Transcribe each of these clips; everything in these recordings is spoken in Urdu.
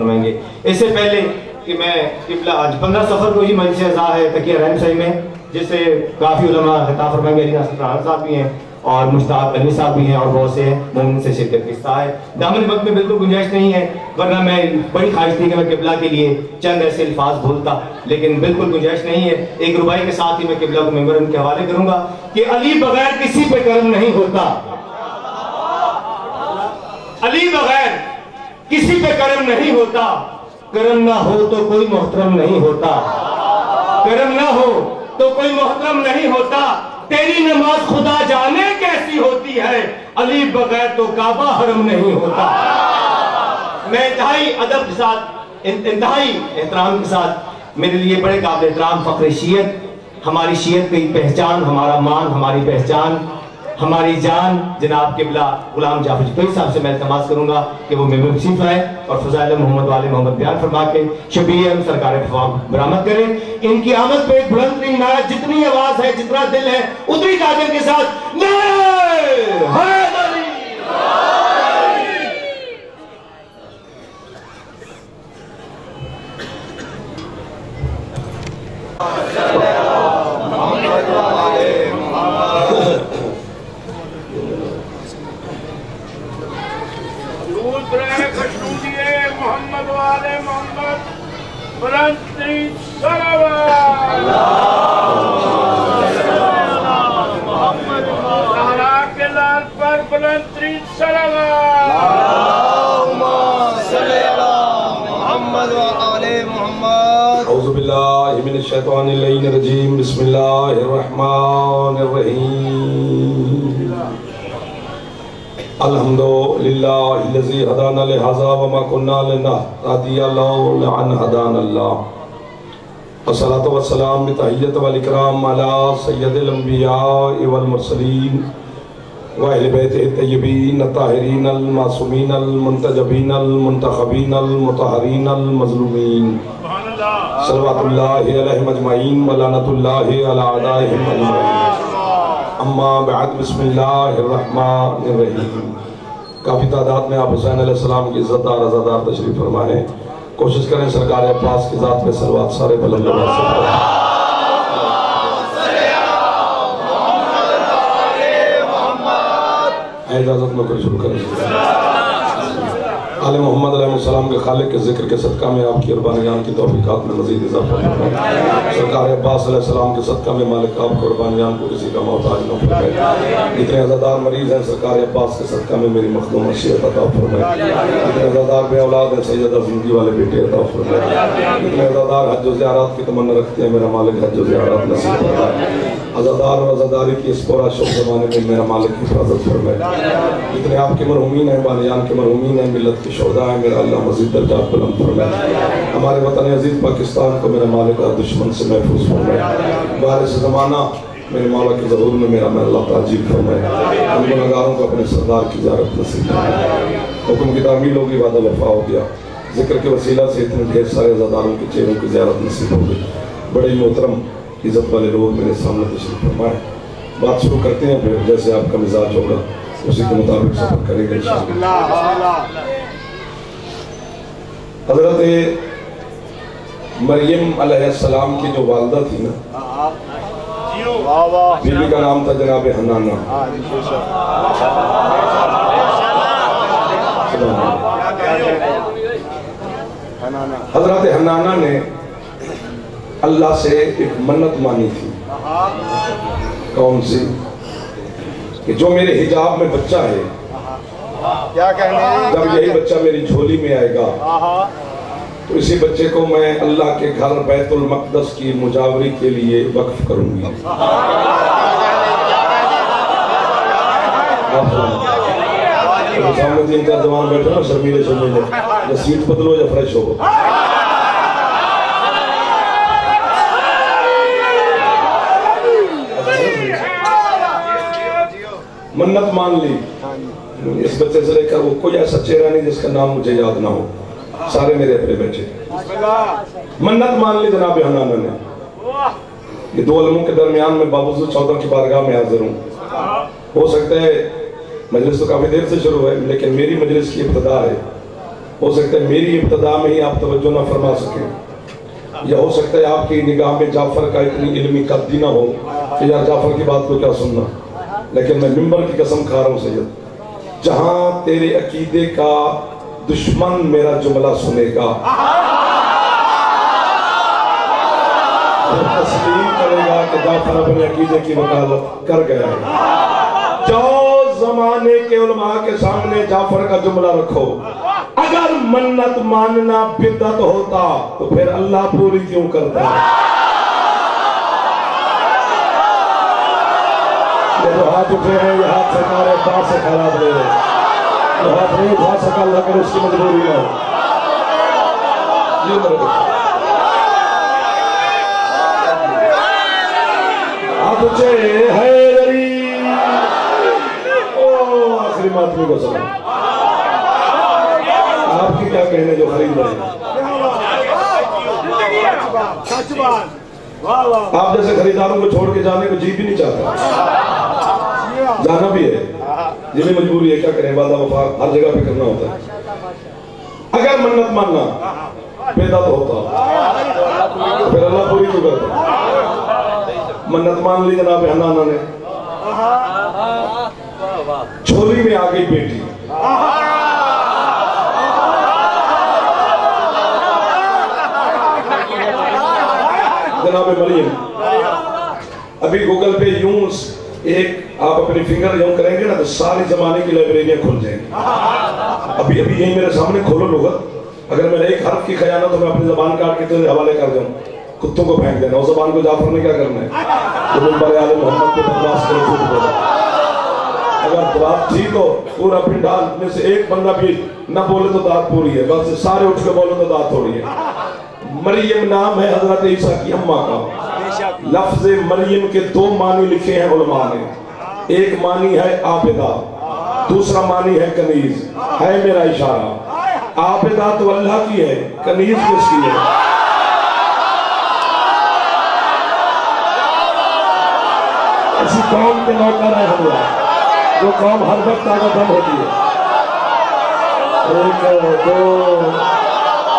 فرمائیں گے۔ اس سے پہلے کہ میں قبلہ آج 15 سفر کو ہی مجلس اعزا ہے تقیہ رحم صحیح میں، جس سے کافی علماء خطاب فرمائیں گے، علی ناصر فرحان صاحب بھی ہیں اور مشتاق علی صاحب بھی ہیں اور بہت سے مومن سے شرکت کی استطاعت ہے۔ دامن وقت میں بالکل گنجائش نہیں ہے، ورنہ میں بڑی خواہش تھی کہ میں قبلہ کے لیے چند ایسے الفاظ بولتا، لیکن بالکل گنجائش نہیں ہے۔ ایک ربائی کے ساتھ ہی میں قبلہ کو ممبران کے حوالے کروں گا کہ علی بغیر کسی پہ کرم نہیں ہوتا، علی بغیر کسی پہ کرم نہیں ہوتا، کرم نہ ہو تو کوئی محترم نہیں ہوتا، کرم نہ ہو تو کوئی محترم نہیں ہوتا، تیری نماز خدا جانے کیسی ہوتی ہے، علی بغیر تو کعبہ حرم نہیں ہوتا۔ میں انتہائی ادب کے ساتھ، انتہائی احترام کے ساتھ، میرے لیے بڑے قابل احترام فخر شیعت، ہماری شیعت کی پہچان، ہمارا مان، ہماری پہچان، ہماری جان جناب قبلہ غلام جعفر چتوئی صاحب سے میں التماس کروں گا کہ وہ ممبر تشریف لائیں اور فضائل محمد والے محمد بیان فرما کے شبیہ سرکار فوام برآمد کریں۔ ان کی آمد پہ ایک بلند ترین نعرہ، جتنی آواز ہے، جتنا دل ہے، اتنی تعداد کے ساتھ نعرہ حیدری! محمد والے محمد بلند ترین صلوات زہرا کے لال پر بلند ترین صلوات اللہم صلی علی محمد وآل محمد۔ اعوذ باللہ من الشیطان اللعین الرجیم، بسم اللہ الرحمن الرحیم۔ الحمدللہ الذی ہدانا لہذا وما کننا لنہتدی لولا ان ہدانا اللہ، والصلاة والسلام بتحیت والاکرام علی سید الانبیاء والمرسلین واہل بیتہ الطیبین الطاہرین المعصومین المنتجبین المنتخبین المطہرین المظلومین، صلوات اللہ علیہم اجمعین ولعنۃ اللہ علی اعدائہم اجمعین۔ اما بعد، بسم اللہ الرحمن الرحیم۔ کافی تعداد میں آپ حسین علیہ السلام کی عزت دار عزادار تشریف فرمائیں، کوشش کریں سرکار عباس کی ذات پہ صلوات سارے بلند آواز سے پڑھیں۔ اجازت میں کوئی شروع کریں۔ آل محمد علیہ السلام کے خالق کے ذکر کے صدقہ میں آپ کی قربانیان کی توفیقات میں مزید اضافہ فرمائیں۔ سرکار عباس علیہ السلام کے صدقہ میں مالک آپ قربانیان کو کسی کا محتاج نہ فرمائیں۔ جتنے عزادار مریض ہیں سرکار عباس کے صدقہ میں میری مخدوم اشیاء عطا فرمائیں۔ جتنے عزادار بے اولاد ہیں سیدہ زندگی والے بیٹے عطا فرمائیں۔ جتنے عزادار حج و زیارات کی تمنا رکھتے ہیں میرا مالک حج و زیارات نصیب فرمائے۔ عزادار و عزاداری کی اس پورا شب زمانے میں میرا مالک حفاظت فرمائے۔ جتنے آپ کے مرحومین ہیں، بانیان کے مرحومین ہیں، ملت کے شہداء ہیں، میرا اللہ مزید درجات بلند فرمائے۔ ہمارے وطن عزیز پاکستان کو میرا مالک دشمن سے محفوظ فرمائے۔ وارث زمانہ میرے مولا کے ظہور میں میرا اللہ تعجیب فرمائے۔ ہم گناہگاروں کو اپنے سردار کی زیارت نصیب فرمائے۔ حکم کی تعمیل ہوگی، وعدہ وفا ہو گیا، ذکر کے وسیلہ سے اتنے ڈھیر سارے عزاداروں کے چہروں کی زیارت نصیب ہو گئی۔ بڑے محترم عزت والے لوگ میرے سامنے تشریف فرمائے۔ بات شروع کرتے ہیں، پھر جیسے آپ کا مزاج ہوگا اسی کے مطابق سفر کریں گے انشاءاللہ۔ حضرت مریم علیہ السلام کی جو والدہ تھی نا، بیوی کا نام تھا جناب حنانہ۔ حضرت حنانہ نے اللہ سے ایک منت مانی تھی۔ کون سی؟ کہ جو میرے حجاب میں بچہ ہے، جب یہی بچہ میری جھولی میں آئے گا تو اسی بچے کو میں اللہ کے گھر بیت المقدس کی مجاوری کے لیے وقف کروں گی۔ سامنے تین چار جوان بیٹھے نا شرمیلے شرمیلے، یا سیٹ بدلو یا فریش ہو۔ منت مان لی، اس بچے سے لے کر وہ کوئی ایسا چہرہ نہیں جس کا نام مجھے یاد نہ ہو، سارے میرے اپنے بچے۔ منت مان لی جناب حنانہ نے، یہ دو علموں کے درمیان میں بابوزو 14 کی بارگاہ میں حاضر ہوں۔ ہو سکتا ہے مجلس تو کافی دیر سے شروع ہے، لیکن میری مجلس کی ابتدا ہے ہو سکتا ہے میری ابتدا میں ہی آپ توجہ نہ فرما سکیں، یا ہو سکتا ہے آپ کی نگاہ میں جعفر کا اتنی علمی قدری نہ ہو کہ یار جعفر کی بات کو کیا سننا، لیکن میں منبر کی قسم کھا رہا ہوں سید، جہاں تیرے عقیدے کا دشمن میرا جملہ سنے گا وہ تسلیم کرے گا کہ جعفر اپنے عقیدے کی وکالت کر گیا ہے۔ جو زمانے کے علماء کے سامنے جعفر کا جملہ رکھو، اگر منت ماننا بدعت ہوتا تو پھر اللہ پوری کیوں کرتا ہے؟ یہ جو ہاتھ اٹھے ہیں یہ ہاتھ سرکار عباس سے خیرات لے رہے ہیں، جو ہاتھ نہیں اٹھا سکا اللہ کر اس کی مجبوری نہ ہو۔ یہ میرے ہاتھ اٹھے حیدری، آخری ماتمی کو سلام، آپ کی کیا کہنے جو خرید رہے ہیں؟ آپ جیسے خریداروں کو چھوڑ کے جانے کو جی بھی نہیں چاہتا، جانا بھی ہے، یہ بھی مجبوری ہے، کیا کریں، وعدہ وفا ہر جگہ پہ کرنا ہوتا ہے۔ اگر منت ماننا بدعت ہوتا پھر اللہ پوری کیوں کرتا؟ منت مان لی جناب حنانہ نے، چھولی میں آ گئی بیٹی، جناب مریم، ابھی گوگل پہ یوں ایک آپ اپنی فنگر یوں کریں گے نا تو ساری زمانے کی لائبریریاں کھل جائیں گی۔ ابھی یہی میرے سامنے کھولو لغت، اگر میں ایک حرف کی خیانت تو میں اپنی زبان کاٹ کے تیرے حوالے کر دوں، کتوں کو پھینک دینا، اس زبان کو جعفر نے کیا کرنا ہے؟ تو منبر آل محمد کو بدماش کرے جھوٹ بولا۔ اگر بات ٹھیک ہو پورا پنڈال میں سے ایک بندہ بھی نہ بولے تو داد پوری ہے، بس سارے اٹھ کے بولے تو داد تھوڑی ہے۔ مریم نام ہے حضرت عیسیٰ کی اماں کا، لفظ مریم کے دو معنی لکھے ہیں علماء نے، ایک معنی ہے عابدہ، دوسرا معنی ہے کنیز، ہے میرا اشارہ، عابدہ تو اللہ کی ہے، کنیز کس کی ہے؟ ایسی قوم کے نوکر ہے ہم لوگ، جو قوم ہر وقت آگے بند ہوتی ہے، ایک دو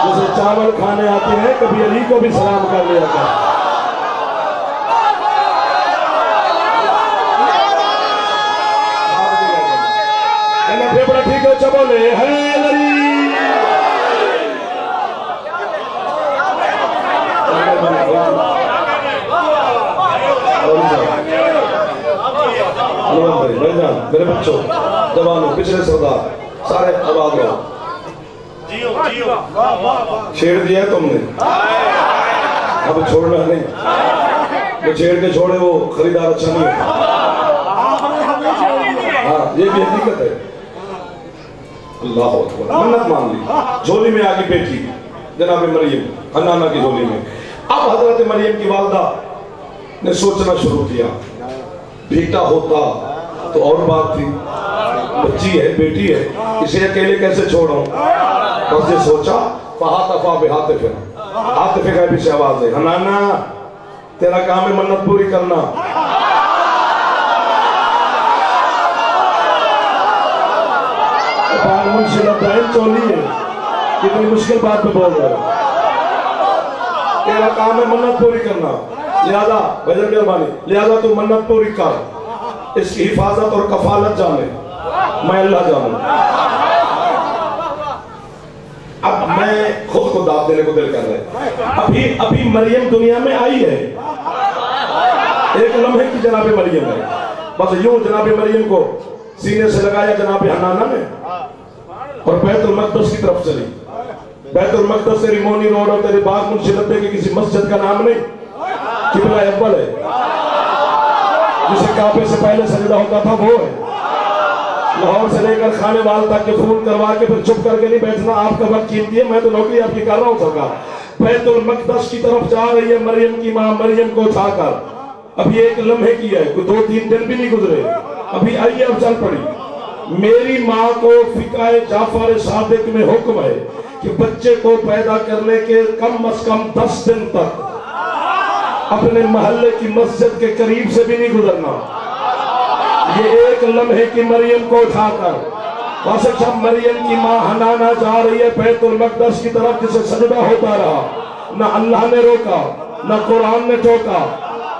جسے چاول کھانے آتے ہیں کبھی علی کو بھی سلام کر لیا کر۔ بڑا ٹھیک ہے، چبو لے حیدری، میرے بچوں، جوانوں، پچھلے سردار، سارے آباد ہو، چھیڑ دیا ہے تم نے، اب چھوڑنا نہیں، جو چھیڑ کے چھوڑے وہ خریدار اچھا نہیں ہے۔ ہاں یہ بھی حقیقت ہے۔ اللہ اکبر، منت مان لی، جھولی میں آگی بیٹھی جناب مریم، حنانہ کی جھولی میں۔ اب حضرت مریم کی والدہ نے سوچنا شروع کیا، بیٹا ہوتا تو اور بات تھی، بچی ہے، بیٹی ہے، اسے اکیلے کیسے چھوڑوں؟ بس یہ سوچا، فہاتفا بہاتف، ہاتف غیبی سے آواز ہے، حنانہ تیرا کام ہے منت پوری کرنا۔ منشی لبدائن چولی ہے، کتنی مشکل بات پہ بول رہے ہیں، تیرا کام ہے منت پوری کرنا، لہذا بھجن مہربانی، لہذا تو منت پوری کر، اس کی حفاظت اور کفالت جانے، میں اللہ جانوں۔ اب میں خود کو داد دینے کو دل کر رہے، ابھی مریم دنیا میں آئی ہے، ایک لمحے کی جناب مریم ہے، بس یوں جناب مریم کو سینے سے لگایا جناب حنانہ نے اور بیت المقدس کی طرف چلی۔ بیت المقدس تیری مونی روڈ اور تیری باغ منشی لبے کی کسی مسجد کا نام نہیں، قبلہ اول ہے، جسے کعبے سے پہلے سجدہ ہوتا تھا وہ ہے۔ لاہور سے لے کر خانے وال تک کے فون کروا کے پھر چپ کر کے نہیں بیٹھنا، آپ کا وقت قیمتی ہے، میں تو نوکری آپ کی کر رہا ہوں سرکار۔ بیت المقدس کی طرف جا رہی ہے مریم کی ماں، مریم کو اٹھا کر، ابھی ایک لمحے کی ہے، کوئی 2-3 دن بھی نہیں گزرے، ابھی آئیے اب چل پڑی۔ میری ماں کو فقہ جعفر صادق میں حکم ہے کہ بچے کو پیدا کرنے کے کم از کم 10 دن تک اپنے محلے کی مسجد کے قریب سے بھی نہیں گزرنا۔ یہ ایک لمحے کی مریم کو اٹھا کر واسق شاہ مریم کی ماں حنانہ جا رہی ہے بیت المقدس کی طرف جسے سجدہ ہوتا رہا، نہ اللہ نے روکا، نہ قرآن نے ٹوکا،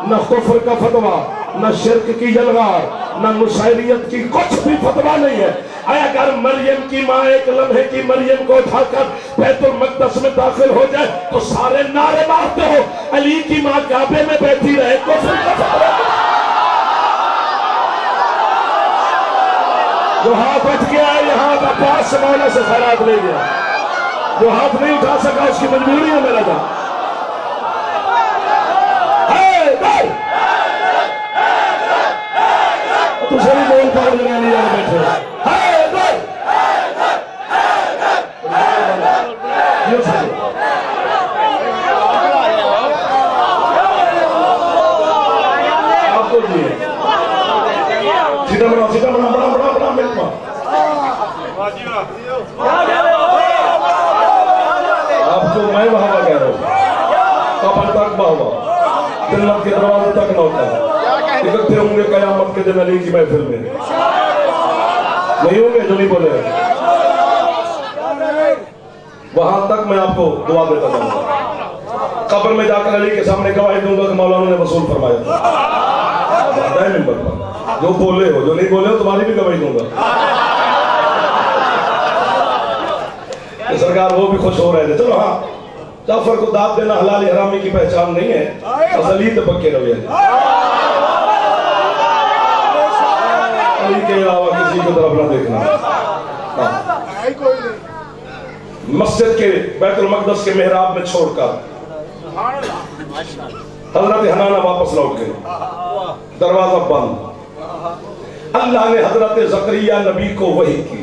نہ کفر کا فتویٰ، نہ شرک کی یلغار، نہ نصیریت کی کچھ بھی فتویٰ نہیں ہے۔ اگر مریم کی ماں ایک لمحے کی مریم کو اٹھا کر بیت المقدس میں داخل ہو جائے تو سارے نعرے مارتے ہو علی کی ماں کعبے میں بیٹھی رہے، کفر کا فتویٰ۔ جو ہاتھ اٹھ گیا ہے یہاں عباس سے مولا سے خیرات لے گیا، جو ہاتھ نہیں اٹھا سکا اس کی مجبوری ہے میرا جان۔ تو سری بول پاؤ جنانی جانے بیٹھے آپ کو دیئے سیدھا بنا بڑا ملما آپ کو میں وہاں کہہ رہا ہوں قبر تک بہوا جنت کے دروازے تک نہ ہوتا ہے، اکٹھے ہوں گے قیامت کے دن علی کی محفل میں، نہیں ہوں گے جو نہیں بولے وہاں تک میں آپ کو دعا دیتا ہوں۔ قبر میں جا کر علی کے سامنے گواہی دوں گا کہ مولانا نے وصول فرمایا تھا، جو بولے ہو جو نہیں بولے ہو تمہاری بھی گواہی دوں گا۔ سرکار وہ بھی خوش ہو رہے تھے۔ چلو ہاں، جعفر کو داد دینا حلال حرامی کی پہچان نہیں ہے، ازلی طبقے رویہ ہے، علی کے علاوہ کسی کی طرف نہ دیکھنا۔ مسجد کے بیت المقدس کے محراب میں چھوڑ کر حضرت حنانہ واپس لوٹ گئے، دروازہ بند۔ اللہ نے حضرت زکریا نبی کو وحی کی،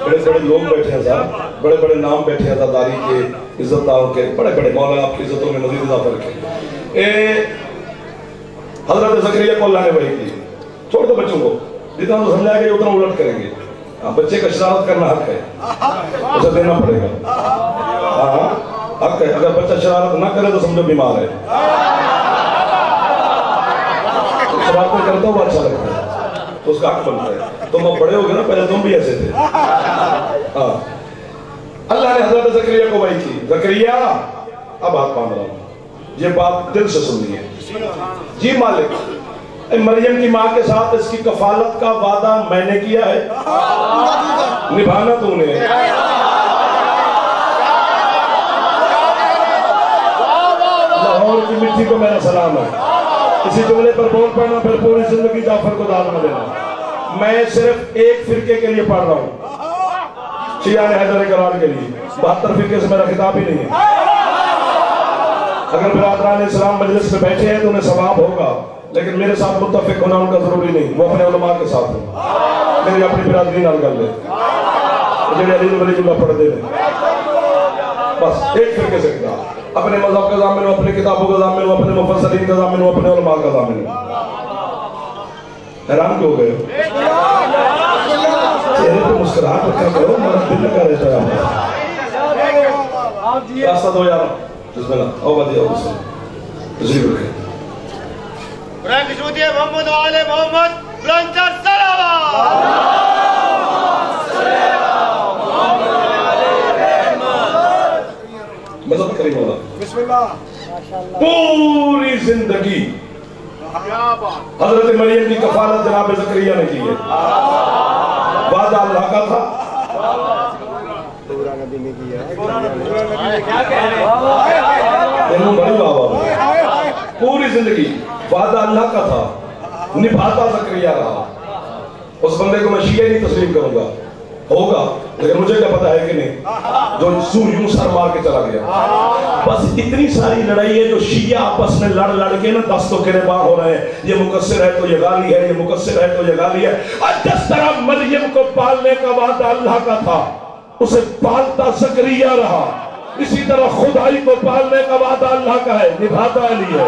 بڑے بڑے لوگ بیٹھے ہیں صاحب، بڑے بڑے نام بیٹھے ہیں عزاداری کے، عزت داروں کے، بڑے بڑے مولا آپ کی عزتوں میں مزید اضافہ رکھے۔ حضرت زکریا کو اللہ نے وحی کی، چھوڑ دو بچوں کو، جتنا تو سمجھا گے اتنا الٹ کریں گے، بچے کا شرارت کرنا حق ہے، اسے دینا پڑے گا، حق ہے۔ اگر بچہ شرارت نہ کرے تو سمجھو بیمار ہے، شرارت کرتا ہو اچھا لگتا ہے تو اس کا حق بنتا ہے۔ تم اب بڑے ہو گئے نا، پہلے تم بھی ایسے تھے۔ اللہ نے حضرت زکریا کو وحی کی، زکریا اب ہاتھ باندھ رہا ہوں، یہ بات دل سے سن لیے۔ جی مالک، مریم کی ماں کے ساتھ اس کی کفالت کا وعدہ میں نے کیا ہے، نبھانا تو نے۔ لاہور کی مٹی کو میرا سلام ہے، اسی جملے پر بول پڑھنا، پھر پوری زندگی جعفر کو داد نہ دینا۔ میں صرف ایک فرقے کے لیے پڑھ رہا ہوں، شیعہ حیدر کرار کے لیے، 72 فرقے سے میرا خطاب ہی نہیں ہے۔ اگر برادران اسلام مجلس میں بیٹھے ہیں تو انہیں ثواب ہوگا، لیکن میرے ساتھ متفق ہونا ان کا ضروری نہیں، وہ اپنے علماء کے ساتھ ہیں، میری اپنی برادری نال کر لے، مجھے علی ولی اللہ پڑھ دے دیں، بس ایک فرقے سے کتاب، اپنے مذہب کا ضامن ہو، اپنے کتابوں کا ضامن ہو، اپنے مفسرین کا ضامن ہو، اپنے علماء کا ضامن ہو۔ حیران کیوں ہو گئے؟ چہرے پہ مسکراہٹ رکھا کرو، میرا دل لگا رہتا ہے۔ راستہ دو یار، بسم اللہ، او بادی او بسم اللہ، تشریف رکھیں۔ برائے خشوتی محمد و آل محمد، بلندر صلوات۔ مذہب کریم اللہ، بسم اللہ۔ پوری زندگی حضرت مریم کی کفالت جناب زکریا نے کی ہے، وعدہ اللہ کا تھا، پوری زندگی وعدہ اللہ کا تھا، نبھاتا زکریا رہا۔ اس بندے کو میں شیعہ نہیں تسلیم کروں گا، ہوگا، لیکن مجھے کیا پتا ہے کہ نہیں، جو یوں سر مار کے چلا گیا۔ بس اتنی ساری لڑائی ہے جو شیعہ آپس میں لڑ کے نا دستوں کے ربا ہو رہے ہیں، یہ مقصر ہے تو یہ غالی ہے، یہ مقصر ہے تو یہ غالی ہے۔ اور جس طرح مریم کو پالنے کا وعدہ اللہ کا تھا، اسے پالتا زکریا رہا، اسی طرح خدائی کو پالنے کا وعدہ اللہ کا ہے، نبھاتا علی ہے۔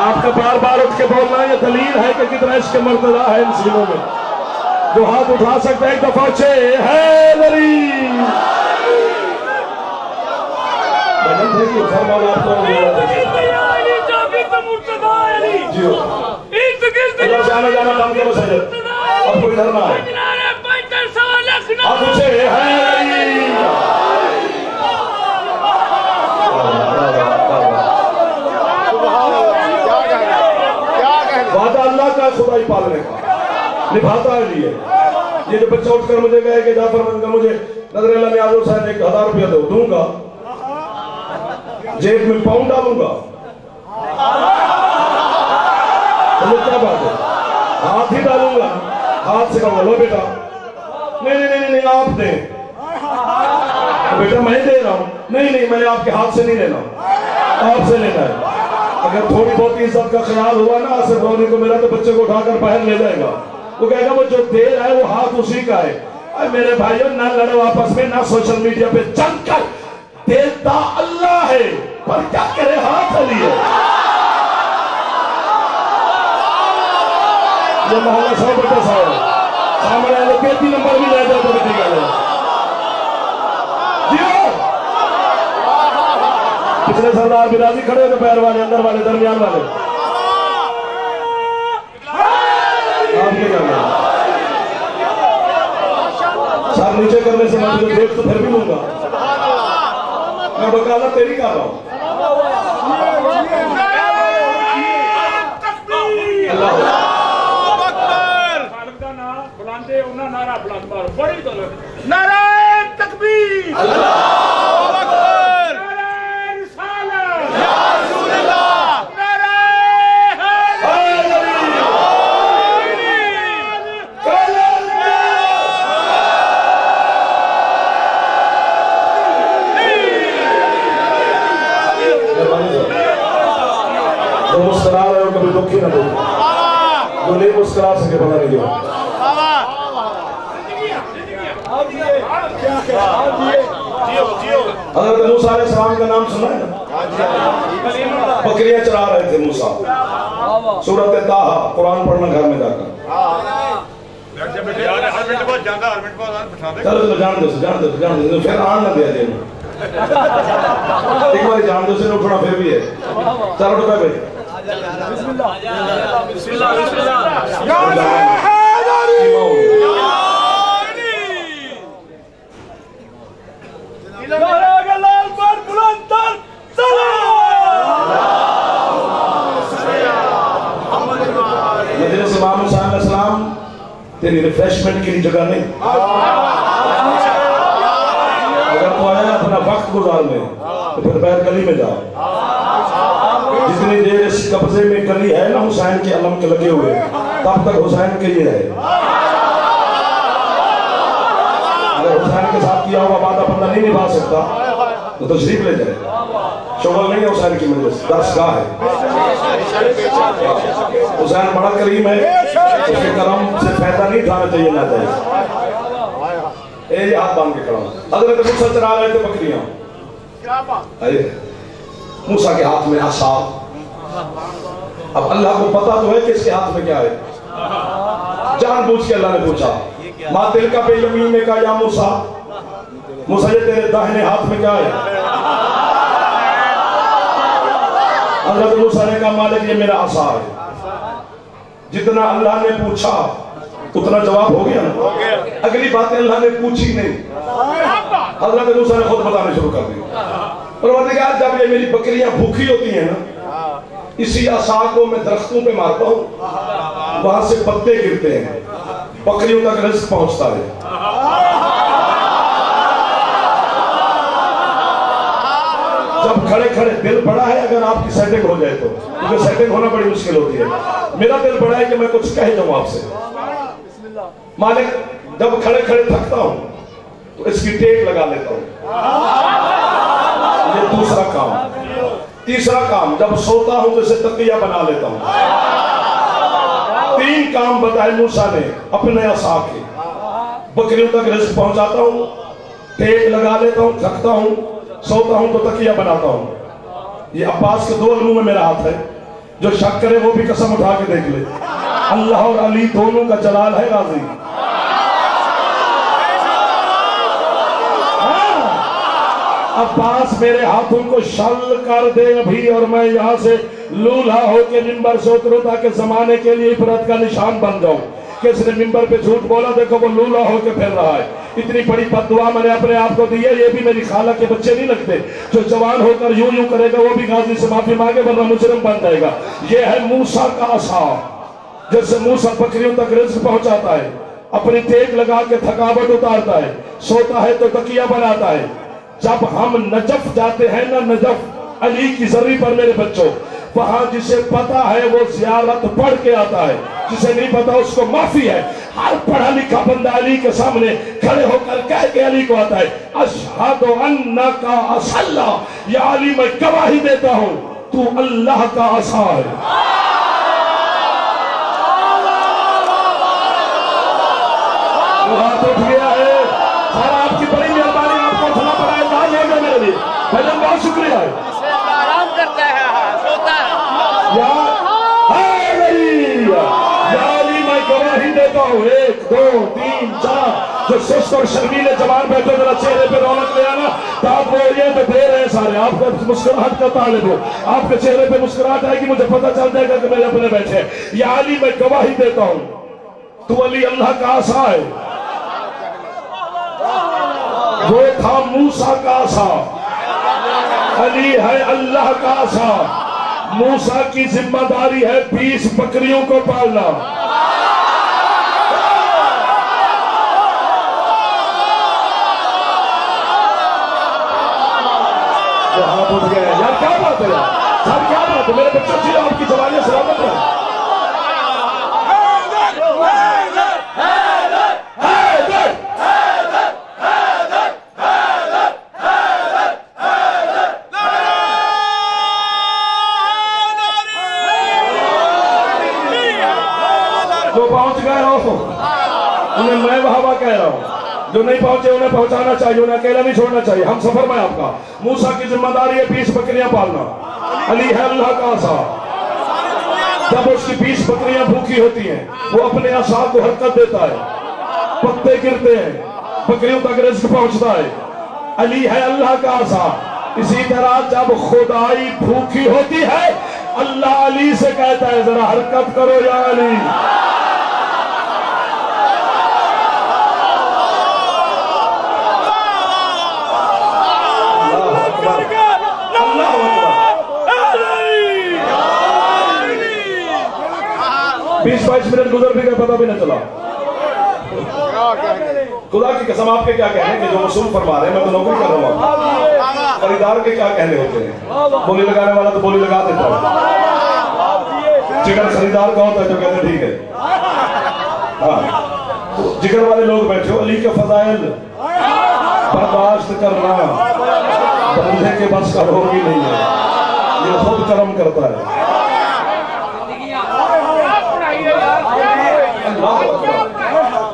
آپ کا بار بار اٹھ کے بولنا یہ دلیل ہے کہ کتنا عشق مرتضی ہے ان سینوں میں۔ جو ہاتھ اٹھا سکتا ہے ایک دفعہ حیدری، بجن تھے کہ فرمان آپ کو جی ہو اللہ سے آنا جانا کام کرو سجد اب کوئی ڈر نہ ہے آپ اچھے ہیں وعدہ اللہ کا خدائی پالنے کا نبھاتا ہے لیے یہ جو بچہ اٹھ کر مجھے کہے کہ جعفر بن کر مجھے نظر اللہ میں آزو صاحب 1000 روپیہ دوں گا جیب میں پاؤں ڈالوں گا تو کیا بات ہے ہاتھ ہی ڈالوں گا ہاتھ سے کہوں گا لو بیٹا نہیں آپ دیں بیٹا میں دے رہا ہوں نہیں میں نے آپ کے ہاتھ سے نہیں لینا آپ سے لینا ہے اگر تھوڑی بہت عزت کا خیال ہوا نا آصف روانی کو میرا تو بچے کو اٹھا کر باہر لے جائے گا وہ کہے گا وہ جو دے رہا ہے وہ ہاتھ اسی کا ہے اے میرے بھائیوں نہ لڑو آپس میں نہ سوشل میڈیا پہ جنگ کر دیتا اللہ ہے پر کیا کرے ہاتھ لیے یہ محلہ 100 سامنے آئے 33 نمبر بھی لے جاتا بیٹی کا لے پچھلے سردار برازی کھڑے ہوئے پیر والے اندر والے درمیان والے آپ کے کرنا سر نیچے کرنے سے میں تجھے دیکھ تو پھر بھی لوں گا میں وکالت تیری کر رہا ہوں اللہ نعرہ تکبیر اللہ اکبر نعرہ رسالت یا رسول اللہ نعرہ جو مسکرا رہے ہو کبھی دکھی نہ دو جو نہیں مسکرا سکے پتہ نہیں کیوں حضرت موسیٰ علیہ السلام کا نام سنا ہے نا بکریاں چرا رہے تھے موسیٰ سورۃ طٰہٰ قرآن پڑھنا گھر میں جا کر چلو جان دو پھر آن نہ دیا جائے ایک بار جان دو سے اٹھنا پھر بھی ہے چلو اٹھا بھائی بسم اللہ مجلس امام حسین علیہ السلام تیری ریفریشمنٹ کی جگہ نہیں اگر تو آیا اپنا وقت گزارنے تو پھر پیر گلی میں جاؤ جتنی دیر اس قبضے میں گلی ہے نا حسین کے علم کے لگے ہوئے تب تک حسین کے لیے رہے اگر حسین کے ساتھ کیا ہوا وعدہ بندہ نہیں نبھا سکتا تو تشریف لے جائے شغل نہیں ہے حسین کی مجلس درس گاہ ہے حسین بڑا کریم ہے اس کے کرم سے فائدہ نہیں اٹھانا چاہیے نہ چاہیے یہ ہاتھ باندھ کے کھڑا حضرت موسیٰ چرا رہے تھے بکریاں موسیٰ کے ہاتھ میں عصا اب اللہ کو پتا تو ہے کہ اس کے ہاتھ میں کیا ہے جان بوجھ کے اللہ نے پوچھا ما تلکا پہ یمین میں کہا یا موسیٰ موسیٰ یہ تیرے داہنے ہاتھ میں کیا ہے حضرت موسیٰ نے کہا مالک یہ میرا عصا ہے جتنا اللہ نے پوچھا اتنا جواب ہو گیا نا اگلی باتیں اللہ نے پوچھی نہیں حضرت موسیٰ نے خود بتانے شروع کر دی پروردگار جب یہ میری بکریاں بھوکی ہوتی ہیں نا اسی عصا کو میں درختوں پہ مارتا ہوں وہاں سے پتے گرتے ہیں بکریوں تک رزق پہنچتا ہے جب کھڑے کھڑے دل بڑا ہے اگر آپ کی سیٹنگ ہو جائے تو کیونکہ سیٹنگ ہونا بڑی مشکل ہوتی ہے میرا دل بڑا ہے کہ میں کچھ کہہ جاؤں آپ سے مالک جب کھڑے کھڑے تھکتا ہوں تو اس کی ٹیک لگا لیتا ہوں یہ دوسرا کام تیسرا کام جب سوتا ہوں تو اسے تقیہ بنا لیتا ہوں 3 کام بتائے موسیٰ نے اپنے عصا کے بکریوں تک رزق پہنچاتا ہوں ٹیک لگا لیتا ہوں تھکتا ہوں سوتا ہوں تو تقیہ بناتا ہوں یہ عباس کے 2 علموں میں میرا ہاتھ ہے جو شک کرے وہ بھی قسم اٹھا کے دیکھ لے اللہ اور علی دونوں کا جلال ہے غازی عباس میرے ہاتھوں کو شل کر دے ابھی اور میں یہاں سے لولہا ہو کے ممبر سے اتروں تاکہ زمانے کے لیے عبرت کا نشان بن جاؤں کہ اس نے ممبر پہ جھوٹ بولا دیکھو وہ لولہا ہو کے پھر رہا ہے. اتنی بڑی بد دعا میں نے اپنے آپ کو دی ہے. یہ بھی میری خالہ کے بچے نہیں لگتے. جو جوان ہو کر یوں یوں کرے گا وہ بھی غازی سے معافی مانگے ورنہ مجرم بن جائے گا. یہ ہے موسیٰ کا عصا جیسے موسیٰ بکریوں تک رزق پہنچاتا ہے, اپنی تیگ لگا کے تھکاوٹ اتارتا ہے, سوتا ہے تو تکیہ بناتا ہے. جب ہم نجف جاتے ہیں نا, نجف علی کی زری پر میرے بچوں, وہاں جسے پتا ہے وہ زیارت پڑھ کے آتا ہے, جسے نہیں پتا اس کو معافی ہے. ہر پڑھا لکھا بندہ علی کے سامنے کھڑے ہو کر کہہ کے علی کو آتا ہے اشہد انک عصا, یا علی میں گواہی دیتا ہوں تو اللہ کا عصا ہے. ہاتھ اٹھ گیا ہے. سر آپ کی بڑی مہربانی, آپ کو اٹھنا پڑا ہے, دعا لے گا میرے لیے. بھجن بہت شکریہ ہے. آرام کرتا ہے, سوتا ہے. یا علی میں گواہی دیتا ہوں, 1 2 3 4 جو سست اور شرمیلے جوان بیٹھے ذرا چہرے پہ رونق لے آنا. آپ وہ یہ تو دے رہے ہیں سارے, آپ کا مسکراہٹ کا طالب ہو, آپ کے چہرے پہ مسکراہٹ آئے گی, مجھے پتہ چل جائے گا کہ میرے اپنے بیٹھے. یا علی میں گواہی دیتا ہوں تو علی اللہ کا عصا ہے. وہ تھا موسیٰ کا عصا, علی ہے اللہ کا عصا. موسیٰ کی ذمہ داری ہے 20 بکریوں کو پالنا. ہاتھ اٹھ گئے یار, کیا بات ہے سب, کیا بات ہے میرے بچوں کی, آپ کی جوانی سلامت ہے. جو پہنچ گئے ہو انہیں میں وہاں کہہ رہا ہوں, جو نہیں پہنچے انہیں پہنچانا چاہیے, انہیں اکیلا نہیں چھوڑنا چاہیے. ہم سفر میں آپ کا. موسیٰ کی ذمہ داری ہے 20 بکریاں پالنا. علی ہے اللہ کا عصا. جب اس کی 20 بکریاں بھوکی ہوتی ہیں وہ اپنے عصا کو حرکت دیتا ہے, پتے گرتے ہیں, بکریوں تک رزق پہنچتا ہے. علی ہے اللہ کا عصا. اسی طرح جب خدائی بھوکی ہوتی ہے اللہ علی سے کہتا ہے ذرا حرکت کرو یا علی. بیس 22 منٹ گزر بھی گئے, پتہ بھی نہ چلا. خدا کی قسم آپ کے کیا کہنے کہ جو وصول فرما رہے ہیں, میں تو نوکری کر رہا ہوں. خریدار کے کیا کہنے ہوتے ہیں, بولی لگانے والا تو بولی لگا دیتا ہے. جگر خریدار کا ہوتا ہے جو کہتے ہیں ٹھیک ہے. ہاں جگر والے لوگ بیٹھے ہو. علی کے فضائل برداشت کرنا بندے کے بس کا ہوگی نہیں ہے, یہ خود کرم کرتا ہے.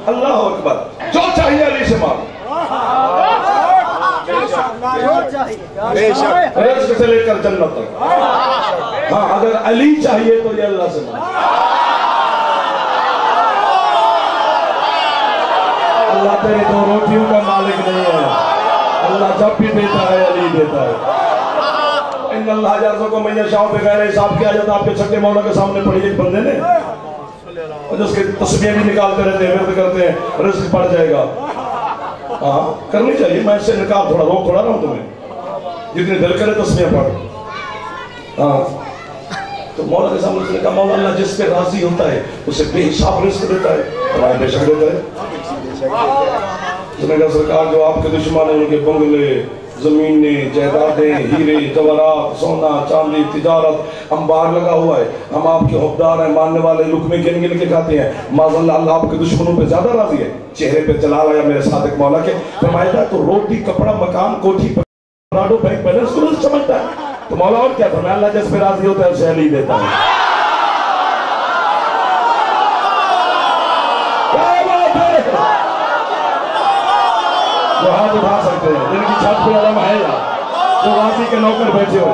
اللہ اکبر. جو چاہیے علی سے مانگو, رزق سے لے کر جنت تک. ہاں اگر علی چاہیے تو یہ اللہ سے مانگو. اللہ تیری دو روٹیوں کا مالک نہیں ہے, اللہ جب بھی دیتا ہے علی دیتا ہے. ان اللہ جازوں کو میں شاہوں پہ غیر حساب کیا جاتا. آپ کے چھٹے مولا کے سامنے پڑھی ایک بندے نے, جس کے تسبیح بھی نکالتے رہتے ہیں, ورد کرتے ہیں, رزق پڑ جائے گا. ہاں کرنی چاہیے, میں اس سے نکال تھوڑا روک تھوڑا رہا ہوں تمہیں, جتنے دل کرے تسبیح پڑھ. ہاں تو مولا کے سامنے نے کہا مولا اللہ جس پہ راضی ہوتا ہے اسے بے حساب رزق دیتا ہے. ہمارے بے شک دیتا ہے. اس نے کہا سرکار جو آپ کے دشمن ہیں ان کے بنگلے, زمینیں, جائیدادیں, ہیرے جواہرات, سونا چاندی, تجارت, انبار لگا ہوا ہے. ہم آپ کے حقدار ہیں, ماننے والے, لقمے گن گن کے کھاتے ہیں. معاذ اللہ آپ کے دشمنوں پہ زیادہ راضی ہے. چہرے پہ جلال آیا میرے صادق مولا کے. فرمایا تو روٹی, کپڑا, مکان, کوٹھی, پراڈو, بینک بیلنس کو رزق سمجھتا ہے. تو مولا اور کیا فرمایا, اللہ جس پہ راضی ہوتا ہے اسے علی دیتا ہے. جو ہاتھ اٹھا سکتے ہیں, جن کی چھت پہ علم ہے, یا جو غازی کے نوکر بیٹھے ہوئے.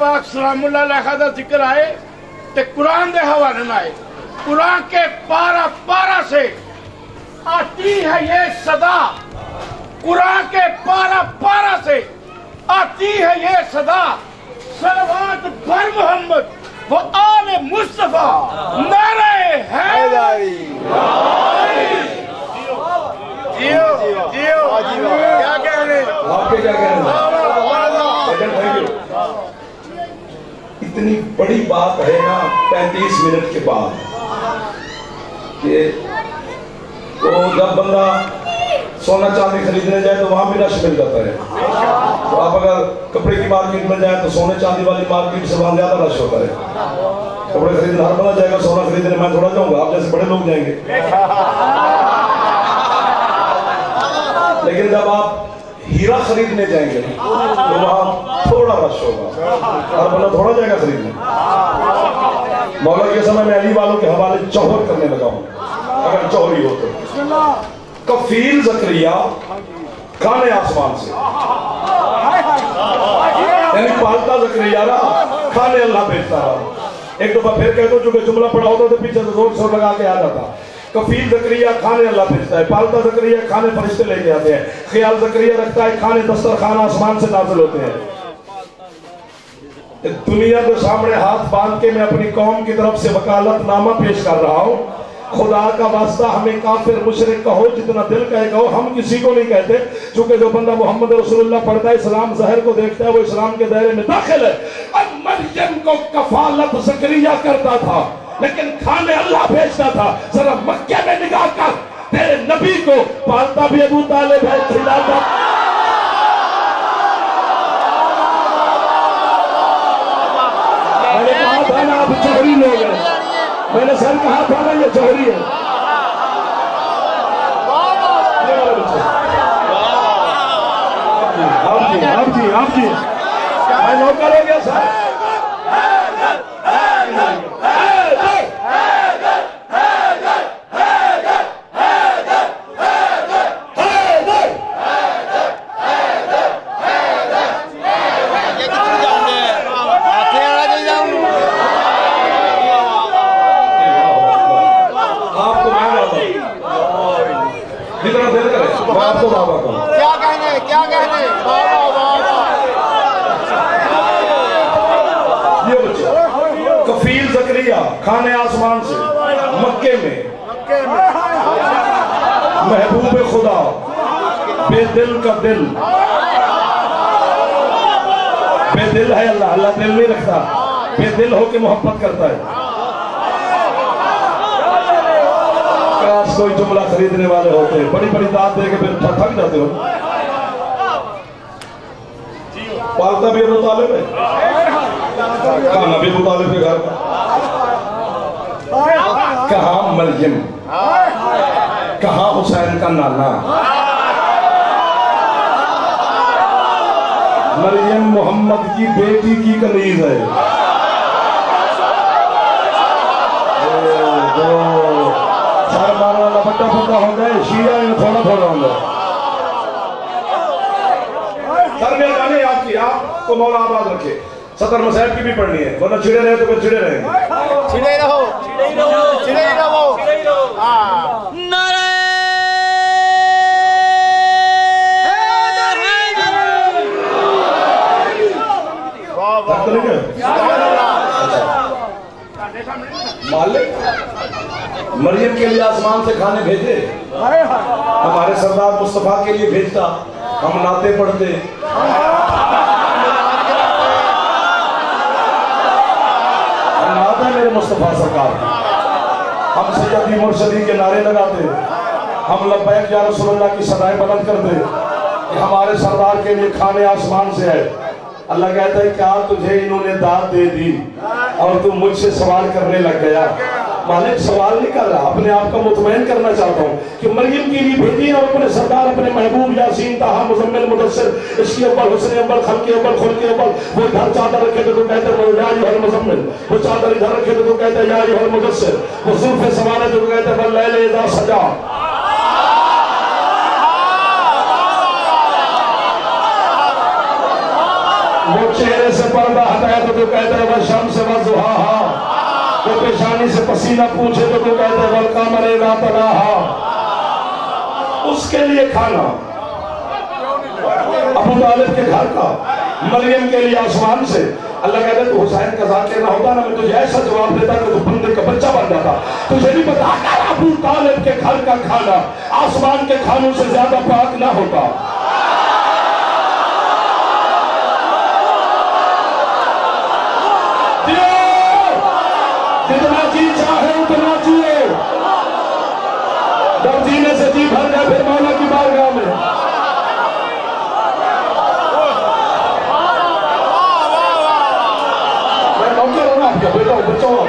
پاک سلامullah علیہ دا ذکر آئے تے قرآن دے حوالے نہ آئے. قرآن کے پارا پارا سے آتی ہے یہ صدا، قرآن کے پارا پارا سے آتی ہے یہ صدا، صلوات بر محمد وہ آل مصطفیٰ، نعرہ حیدری. جیو جیو کیا کہہ رہے ہیں آپ کے کیا کہہ رہے ہیں؟ اتنی بڑی بات ہے نا 35 منٹ کے بعد کہ تو جب بندہ سونا چاندی خریدنے جائے تو وہاں بھی رش مل جاتا ہے. تو آپ اگر کپڑے کی مارکیٹ میں جائیں تو سونے چاندی والی مارکیٹ سے وہاں زیادہ رش ہوتا ہے. کپڑے خریدنے ہر بندہ جائے گا، سونا خریدنے میں تھوڑا جاؤں گا، آپ جیسے بڑے لوگ جائیں گے. لیکن جب آپ ہیرا خریدنے جائیں گے تو وہاں تھوڑا رش ہوگا، ہر بندہ تھوڑا جائے گا خریدنے. مولا کے سمے میں علی والوں کے حوالے جوہر کرنے لگا ہوں اگر جوہری ہو تو. کفیل زکریا کھانے آسمان سے، یعنی پالتا زکریا رہا، کھانے اللہ بھیجتا رہا. ایک دفعہ پھر کہہ دو چونکہ جملہ پڑا ہوتا تو پیچھے سے زور سور لگا کے آ جاتا. کفیل زکریا کھانے اللہ بھیجتا ہے، پالتا زکریا کھانے فرشتے لے کے آتے ہیں، خیال زکریا رکھتا ہے کھانے دسترخوان آسمان سے نازل ہوتے ہیں. دنیا کے سامنے ہاتھ باندھ کے میں اپنی قوم کی طرف سے وکالت نامہ پیش کر رہا ہوں. خدا کا واسطہ ہمیں کافر مشرک کہو جتنا دل کہے کہو، ہم کسی کو نہیں کہتے، چونکہ جو بندہ محمد رسول اللہ پڑھتا ہے اسلام ظاہر کو دیکھتا ہے وہ اسلام کے دائرے میں داخل ہے. اب مریم کو کفالت زکریا کرتا تھا لیکن کھانے اللہ بھیجتا تھا. ذرا مکے میں نگاہ کر، تیرے نبی کو پالتا بھی ابو طالب ہے، کھلاتا میں نے کہا تھا نا آپ جوہری لوگ ہیں، میں نے سر کہا تھا نا یہ جوہری ہے. آپ جی میں نوکر ہو گیا سر. کفیل زکریا کھانے آسمان سے مکے میں، محبوب خدا بے دل کا دل، بے دل ہے اللہ، اللہ دل نہیں رکھتا، بے دل ہو کے محبت کرتا ہے. کاش کوئی جملہ خریدنے والے ہوتے، بڑی بڑی داد دے کے پھر تھک جاتے ہو. پالتا بھی ابو طالب ہے، کھانا بھی ابو طالب کے گھر. کہاں مریم، کہاں حسین کا نانا. مریم محمد کی بیٹی کی کنیز ہے. سر مارا لپٹا پھٹا ہو گئے، شیعہ میں تھوڑا تھوڑا ہو گئے. سر میں گانے یاد کی، آپ کو مولا آباد رکھے. صدر مسائب کی بھی پڑھنی ہے ورنہ چھڑے رہے تو پھر چھڑے رہیں گے. چھڑے رہو چھڑے رہو. نعرہ مالک مریم کے لیے آسمان سے کھانے بھیجے، ہمارے سردار مصطفیٰ کے لیے بھیجتا، ہم نعتیں پڑھتے. نعت ہے میرے مصطفیٰ سرکار، ہم سیدی مرشدی کے نعرے لگاتے، ہم لبیک یا رسول اللہ کی صدائیں بلند کرتے کہ ہمارے سردار کے لیے کھانے آسمان سے ہے. اللہ کہتا ہے کیا تجھے انہوں نے داد دے دی اور تم مجھ سے سوال کرنے لگ گیا. مالک سوال نہیں کر رہا، اپنے آپ کا مطمئن کرنا چاہتا ہوں کہ مریم کے لیے بھیجی اور اپنے سردار اپنے محبوب یاسین طہا مزمل مدثر اس کی اول حسن اول خلق اول خلق اول. وہ ادھر چادر رکھے تو کہتے ہیں یا ایھا المزمل، وہ چادر ادھر رکھے تو کہتے ہیں یا ایھا المدثر، وہ زلف سوارے تو کہتے ہیں واللیل اذا سجا. وہ چہرے سے پردہ ہٹائے تو کہتا ہے والشمس وضحاہا، وہ پیشانی سے پسینہ پوچھے تو کہتا ہے والقمر اذا تلاہا۔ اس کے لیے کھانا ابو طالب کے گھر کا، مریم کے لیے آسمان سے۔ اللہ کہتا ہے تو حسین کا ذاکر نہ ہوتا نا، میں تجھے ایسا جواب دیتا کہ تو بندے کا بچہ بن جاتا۔ تجھے نہیں پتا کہ ابو طالب کے گھر کا کھانا آسمان کے کھانوں سے زیادہ پاک نہ ہوتا۔ جتنا جی چاہے اتنا جیے، جب جینے سے جی بھر جائے پھر مولا کی بارگاہ میں۔ میں نوکر ہوں آپ کا بیٹا ہوں، بچوں ہوں۔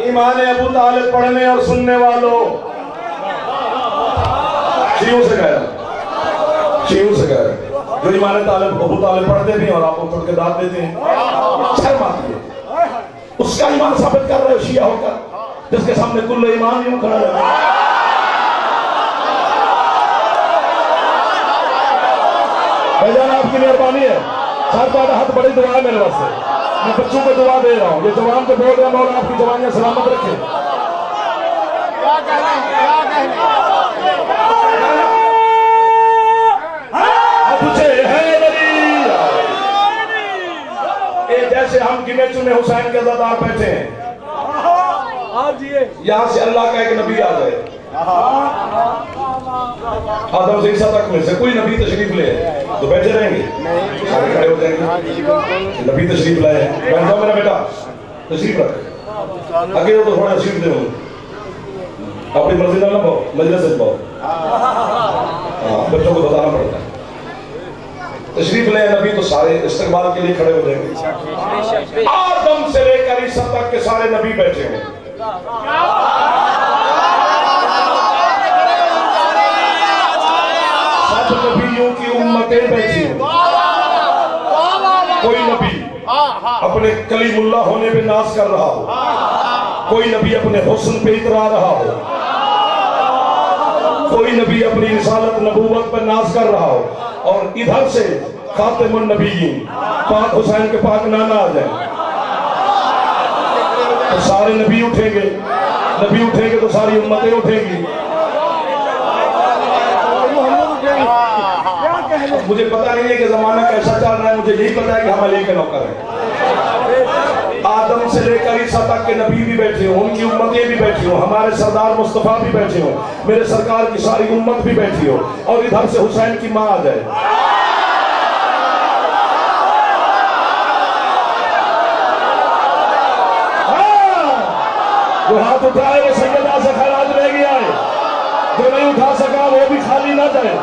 ایمان ابو طالب پڑھنے اور سننے والوں، شیعوں سے کہہ رہا، شیعوں سے کہہ رہا، جو ایمان طالب ابو طالب پڑھتے بھی ہیں اور آپ کو پڑھ کے داد دیتے ہیں، شرم آتی ہے۔ اس کا ایمان ثابت کر رہے ہو شیعہ ہو کر، جس کے سامنے کل ایمان یوں کھڑا ہے۔ بھائی جان آپ کی مہربانی ہے، ساتھ بات ہاتھ بڑی دعا ہے میرے واسطے، میں بچوں کو دعا دے رہا ہوں، یہ جوان کو بول رہا ہوں مولا آپ کی جوانیاں سلامت رکھے۔ جیسے ہم گنے چنے حسین کے عزادار بیٹھے ہیں، یہاں سے اللہ کا ایک نبی آ جائے، آدم سے عیسیٰ تک میں سے کوئی نبی تشریف لے تو بیٹھے رہیں گے، سارے کھڑے ہو جائیں گے۔ نبی تشریف لائے ہیں، بیٹھ جاؤ میرا بیٹا، تشریف رکھ، آگے ہو تو تھوڑا تشریف دے ہوں، اپنی مرضی نہ پاؤ، مجلس سے پاؤ، بچوں کو بتانا پڑتا ہے۔ تشریف لے نبی تو سارے استقبال کے لیے کھڑے ہو جائیں گے۔ آدم سے لے کر عیسیٰ تک کے سارے نبی بیٹھے ہیں، سب نبیوں کی امتیں بیٹھی ہیں۔ کوئی نبی اپنے کلیم اللہ ہونے پہ ناز کر رہا ہو، کوئی نبی اپنے حسن پہ اترا رہا ہو، کوئی نبی اپنی رسالت نبوت پر ناز کر رہا ہو، اور ادھر سے خاتم النبیین پاک حسین کے پاک نانا آ جائیں تو سارے نبی اٹھیں گے، نبی اٹھیں گے تو ساری امتیں اٹھیں گی۔ مجھے پتا نہیں ہے کہ زمانہ کیسا چل رہا ہے، مجھے یہی پتا ہے کہ ہم علی کے نوکر ہیں۔ آدم سے لے کر عیسیٰ تک کے نبی بھی بیٹھے ہوں، ان کی امتیں بھی بیٹھی ہوں، ہمارے سردار مصطفیٰ بھی بیٹھے ہوں، میرے سرکار کی ساری امت بھی بیٹھی ہو، اور ادھر سے حسین کی ماں آ جائے۔ جو ہاتھ اٹھائے وہ سیدہ سے خراج لے گیا ہے، جو نہیں اٹھا سکا وہ بھی خالی نہ جائے۔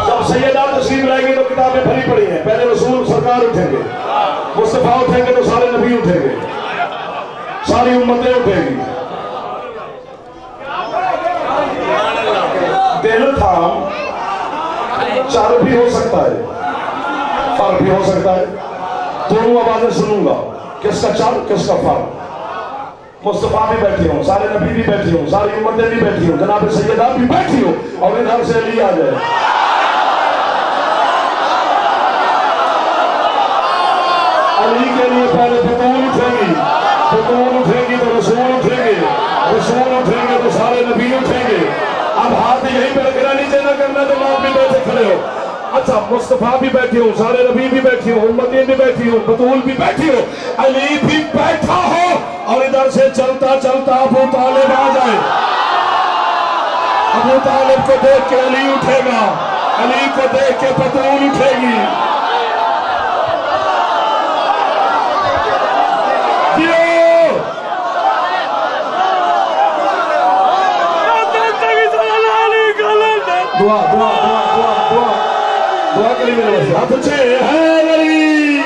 جب سیدہ تشریف لائے گی تو کتابیں بھری پڑی ہیں، پہلے رسول سرکار اٹھیں گے، مصطفیٰ اٹھیں گے تو سارے نبی اٹھیں گے، ساری امتیں اٹھیں گی۔ دل تھام چار بھی ہو سکتا ہے، فر بھی ہو سکتا ہے، دونوں آوازیں سنوں گا، کس کا چار کس کا فر۔ مصطفیٰ بھی بیٹھی ہوں، سارے نبی بھی بیٹھی ہوں، ساری امتیں بھی بیٹھی ہوں، جناب سیدہ بھی بیٹھی ہوں، اور ادھر سے علی آ جائے۔ علی کے لیے پہلے بطول اٹھیں گی، بطول اٹھیں گی تو رسول اٹھیں گے، رسول اٹھیں گے تو سارے نبی اٹھیں گے۔ اب ہاتھ یہیں پہ رکھنا، نیچے نہ کرنا، تو آپ بھی بیٹھے کھڑے ہو۔ اچھا مصطفیٰ بھی بیٹھی ہوں، سارے نبی بھی بیٹھی ہوں، امتیں بھی بیٹھی ہوں، بطول بھی بیٹھی ہو، علی بھی بیٹھا ہو، اور ادھر سے چلتا چلتا ابو طالب آ جائے۔ ابو طالب کو دیکھ کے علی اٹھے گا، علی کو دیکھ کے بطول اٹھے گی۔ دعا دعا دعا دعا دعا دعا کے لیے میرے واسطے ہاتھ اونچے حیدری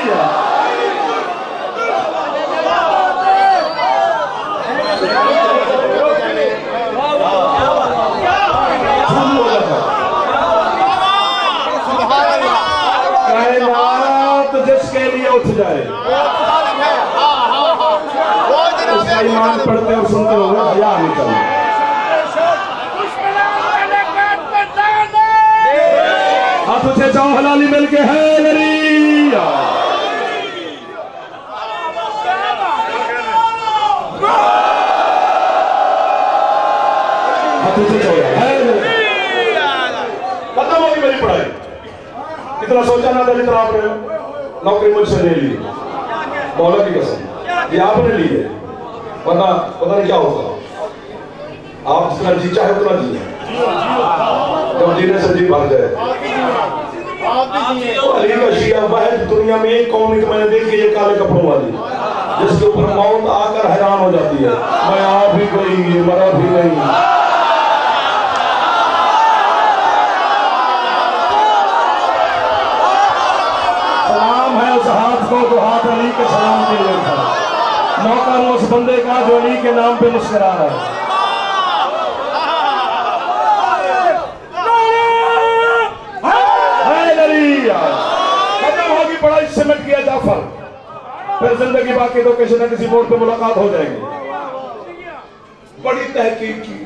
کائنات جس کے لیے اٹھ جائے اس کا ایمان پڑھتے اور سنتے ہوئے حیا نکل ہاتھ اونچے جاؤ حلالی مل کے حیدری ہاتھ اونچے جاؤ حیدری ختم ہوگی میری پڑھائی اتنا سوچا نہ تھا جتنا آپ نے نوکری مجھ سے لے لی مولا کی قسم یہ آپ نے لی ہے پتہ نہیں کیا ہوگا آپ جتنا جی چاہے اتنا جی جب جینے سے جی بھر جائے علی کا شیعہ واحد دنیا میں ایک قوم میں نے دیکھی یہ کالے کپڑوں والی جس کے اوپر موت آ کر حیران ہو جاتی ہے میں آپ ہی گئی مرا بھی نہیں سلام ہے اس ہاتھ کو تو ہاتھ علی کے سلام کے لیے تھا موقع اس بندے کا جو علی کے نام پہ مسکرا رہا ہے ختم ہوگی پڑھائی سمٹ کیا جعفر پھر زندگی باقی تو کسی نہ کسی موڑ پہ ملاقات ہو جائے گی بڑی تحقیق کی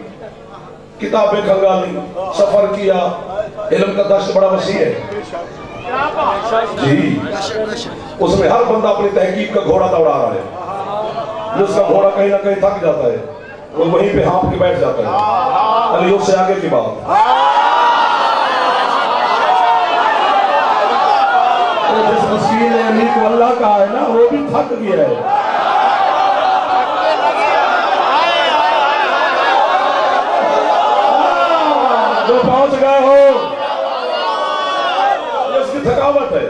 کتابیں کھنگالی سفر کیا علم کا دشت بڑا وسیع ہے جی اس میں ہر بندہ اپنی تحقیق کا گھوڑا دوڑا رہا ہے جس کا گھوڑا کہیں نہ کہیں تھک جاتا ہے وہ وہیں پہ ہانپ کے بیٹھ جاتا ہے علی اس سے آگے کی بات جس مسکین نے علی کو اللہ کہا ہے نا وہ بھی تھک گیا ہے جو پہنچ گئے ہو یہ اس کی تھکاوٹ ہے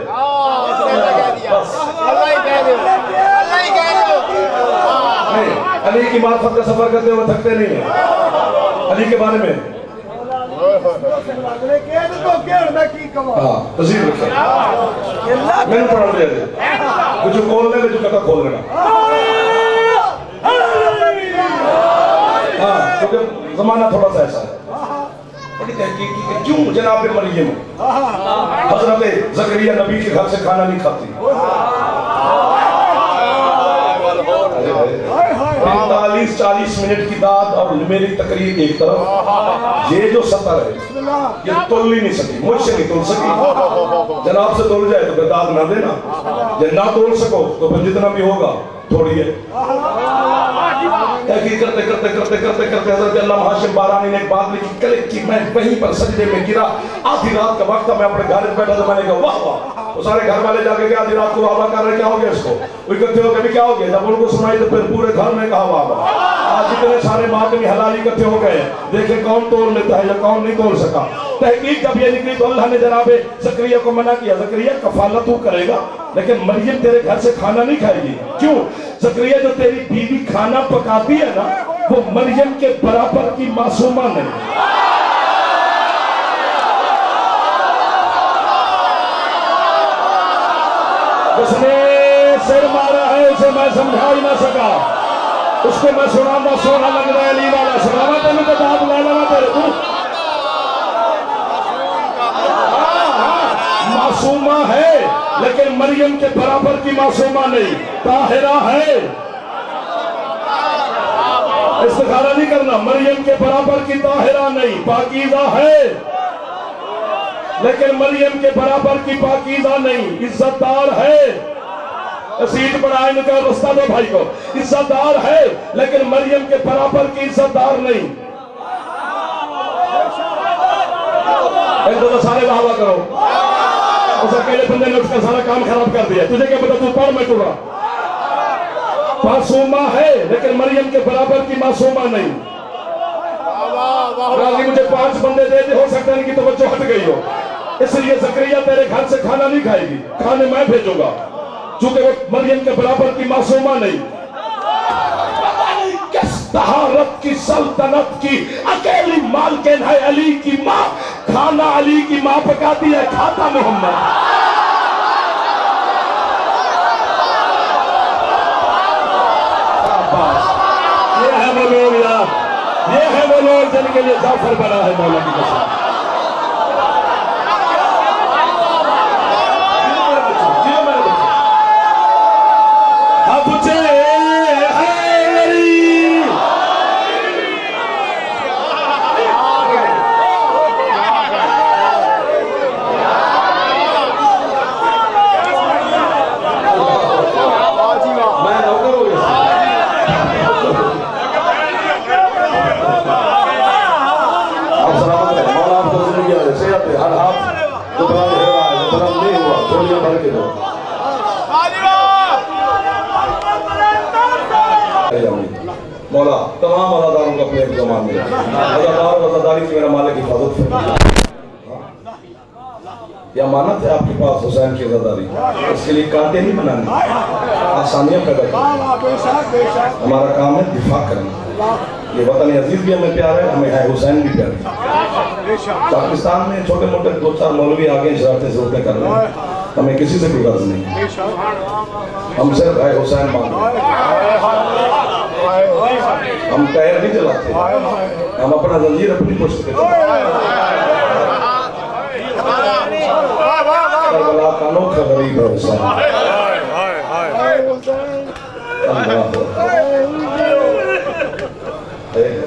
علی کی معرفت کا سفر کرتے ہوئے تھکتے نہیں ہیں علی کے بارے میں تصویر رکھیں میں نے پڑھا دیا دے کچھ کھول دے جو کہتا کھول دینا کیونکہ زمانہ تھوڑا سا ایسا ہے بڑی تحقیق کی کہ کیوں جناب مریم حضرت زکریا نبی کے گھر سے کھانا نہیں کھاتی 40 منٹ کی داد اور میری تقریر ایک طرف یہ جو سطر ہے یہ تول نہیں سکی مجھ سے نہیں تول سکی جناب سے تول جائے تو پھر داد نہ دینا یا نہ تول سکو تو پھر جتنا بھی ہوگا تھوڑی ہے تحقیق کرتے کرتے کرتے کرتے کرتے حضرت علامہ ہاشم بارانی نے ایک بات لکھی کلک کی میں وہیں پر سجدے میں گرا آدھی رات کا وقت تھا میں اپنے گھر بیٹھا تو میں نے کہا واہ واہ وہ سارے گھر والے جا کے آدھی رات کو واہ واہ کر رہے کیا ہو گیا اس کو وہ اکٹھے ہو کے کیا ہو گیا جب ان کو سنائی تو پھر پورے گھر میں کہا واہ واہ آج اتنے سارے ماتمی حلالی اکٹھے ہو گئے دیکھیں کون توڑ لیتا ہے یا کون نہیں توڑ سکا تحقیق جب یہ نکلی تو اللہ نے جناب زکریا کو منع کیا زکریا کفالت تو کرے گا لیکن مریم تیرے گھر سے کھانا نہیں کھائے گی کیوں زکریا جو تیری بیوی کھانا پکاتی ہے نا وہ مریم کے برابر کی معصومہ نہیں اس نے سر مارا ہے اسے میں سمجھا ہی نہ سکا اس کو میں سنانا سونا لگ رہا ہے علی والا سنانا تینے تو بات لانا تیرے تو معصومہ ہے لیکن مریم کے برابر کی معصومہ نہیں طاہرہ ہے استخارہ نہیں کرنا مریم کے برابر کی طاہرہ نہیں پاکیزہ ہے لیکن مریم کے برابر کی پاکیزہ نہیں عزت دار ہے سیٹ بڑھائے ان کا رستہ دو بھائی کو عزت دار ہے لیکن مریم کے برابر کی عزت دار نہیں ایک دو سارے بہاوا کرو اس اکیلے بندے نے اس کا سارا کام خراب کر دیا تجھے کیا پتا تو پڑھ میں ٹورا معصومہ ہے لیکن مریم کے برابر کی معصومہ نہیں راضی مجھے 5 بندے دے دے ہو سکتا ہے ان کی توجہ ہٹ گئی ہو اس لیے زکریا تیرے گھر سے کھانا نہیں کھائے گی کھانے میں بھیجوں گا چونکہ وہ مریم کے برابر کی معصومہ نہیں کس طہارت کی سلطنت کی اکیلی مالکن ہے علی کی ماں کھانا علی کی ماں پکاتی ہے کھاتا محمد دن کے لیے جعفر بنا ہے مولا کی قسم. مولا تمام عزاداروں کو اپنے زمان میں عزادار و عزاداری کی میرا مالک حفاظت فرمائے. یہ امانت ہے آپ کے پاس حسین کی عزاداری. اس کے لیے کانٹے نہیں بنانے, آسانیاں پیدا کریں. ہمارا کام ہے دفاع کرنا. یہ وطن عزیز بھی ہمیں پیار ہے, ہمیں ہے حسین بھی پیار ہے. پاکستان میں چھوٹے موٹے 2-4 مولوی آگے شرارتیں ضرورتیں کر رہے ہیں, ہمیں کسی سے کوئی غرض نہیں. ہم صرف ہے حسین مانگ رہے ہیں. ہم قہر نہیں چلاتے, ہم اپنا زنجیر اپنی پشت پہ چلاتے. کربلا کا انوکھا غریب ہے حسین.